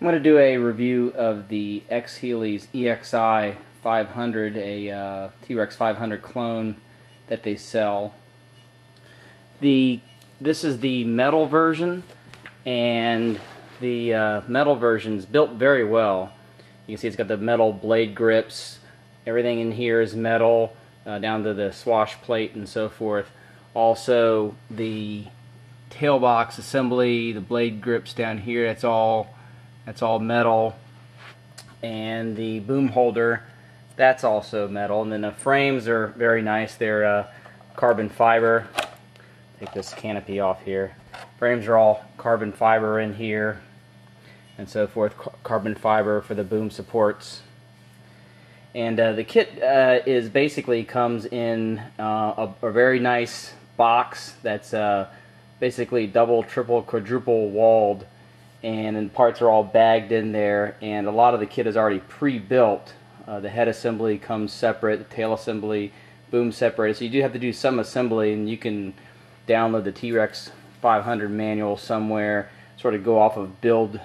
I'm going to do a review of the Xheli's EXI 500, a T-Rex 500 clone that they sell. This is the metal version, and the metal version is built very well. You can see it's got the metal blade grips. Everything in here is metal, down to the swash plate and so forth. Also, the tailbox assembly, the blade grips down here, that's all metal. And the boom holder, that's also metal. And then the frames are very nice. They're carbon fiber. Take this canopy off here. Frames are all carbon fiber in here and so forth. Carbon fiber for the boom supports. And the kit is basically comes in a very nice box that's basically double, triple, quadruple walled, and then parts are all bagged in there, and a lot of the kit is already pre-built. The head assembly comes separate, the tail assembly, boom separated, so you do have to do some assembly, and you can download the T-Rex 500 manual somewhere, sort of go off of build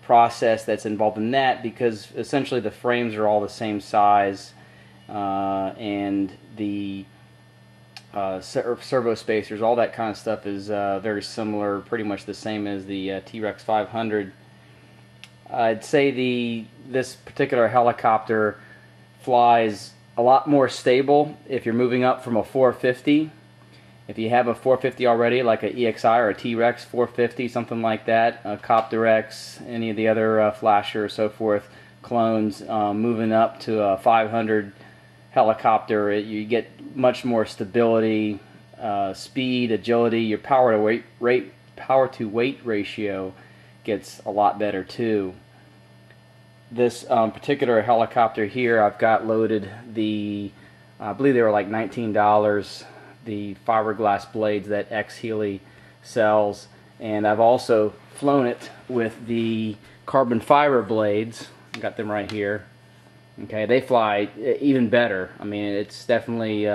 process that's involved in that, because essentially the frames are all the same size, and the servo spacers, all that kind of stuff is very similar, pretty much the same as the T-Rex 500. I'd say this particular helicopter flies a lot more stable if you're moving up from a 450. If you have a 450 already, like an EXI or a T-Rex 450, something like that, a Copter X, any of the other Flasher or so forth clones, moving up to a 500 helicopter, you get much more stability, speed, agility. Your power to weight ratio gets a lot better too. This particular helicopter here, I've got loaded I believe they were like $19. The fiberglass blades that Xheli sells, and I've also flown it with the carbon fiber blades. I've got them right here. Okay, they fly even better. I mean, it's definitely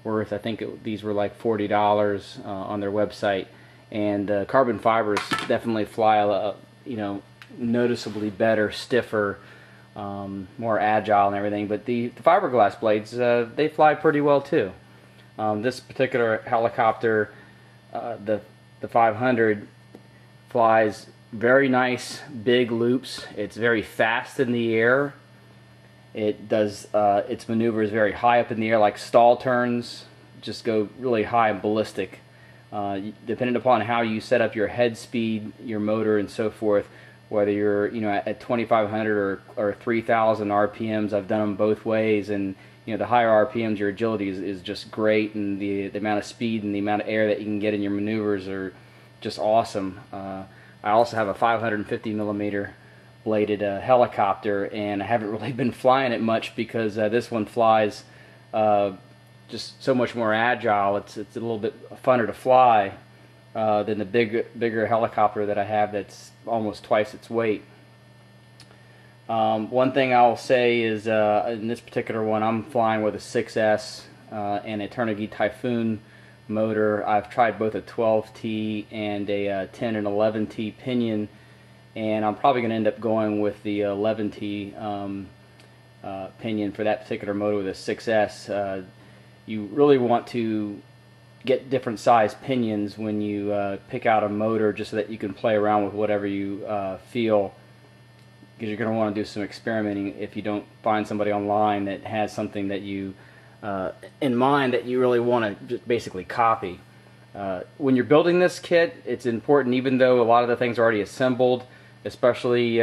worth, I think these were like $40 on their website, and carbon fibers definitely fly noticeably better, stiffer, more agile and everything, but the fiberglass blades, they fly pretty well too. This particular helicopter, the 500, flies very nice big loops. It's very fast in the air. It does its maneuvers very high up in the air, like stall turns just go really high and ballistic. Depending upon how you set up your head speed, your motor and so forth, whether you're at 2,500 or 3,000 RPMs, I've done them both ways, and the higher RPMs, your agility is just great, and the amount of speed and the amount of air that you can get in your maneuvers are just awesome. I also have a 550 millimeter bladed helicopter, and I haven't really been flying it much because this one flies just so much more agile. It's a little bit funner to fly than the bigger helicopter that I have that's almost twice its weight. One thing I'll say is in this particular one, I'm flying with a 6S and a Turnigy Typhoon motor. I've tried both a 12T and a 10 and 11T pinion, and I'm probably going to end up going with the 11T pinion for that particular motor with a 6S. You really want to get different size pinions when you pick out a motor, just so that you can play around with whatever you feel, because you're going to want to do some experimenting if you don't find somebody online that has something that you in mind that you really want to just basically copy. When you're building this kit, it's important, even though a lot of the things are already assembled, especially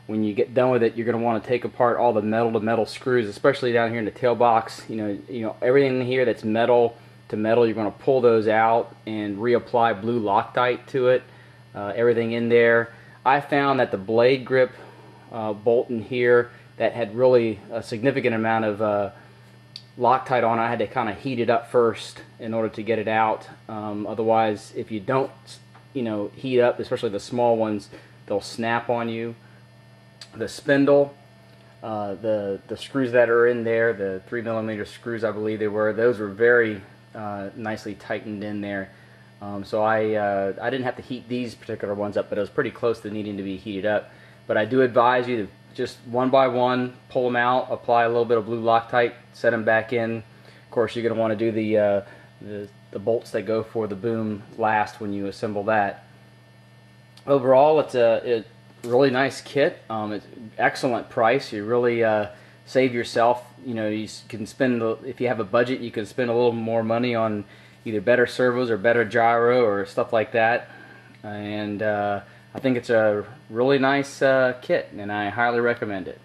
when you get done with it, you're going to want to take apart all the metal to metal screws, especially down here in the tail box. Everything in here that's metal to metal, you're going to pull those out and reapply blue Loctite to it. Everything in there. I found that the blade grip bolt in here that had really a significant amount of Loctite on it, I had to kind of heat it up first in order to get it out. Otherwise, if you don't heat up, especially the small ones, they'll snap on you. The spindle, the screws that are in there, the 3mm screws I believe they were, those were very nicely tightened in there. So I didn't have to heat these particular ones up, but it was pretty close to needing to be heated up. But I do advise you to just one by one pull them out, apply a little bit of blue Loctite, set them back in. Of course, you're going to want to do the bolts that go for the boom last when you assemble that. Overall, it's a really nice kit. It's excellent price. You really save yourself. You know, you can spend, if you have a budget, you can spend a little more money on either better servos or better gyro or stuff like that. And I think it's a really nice kit, and I highly recommend it.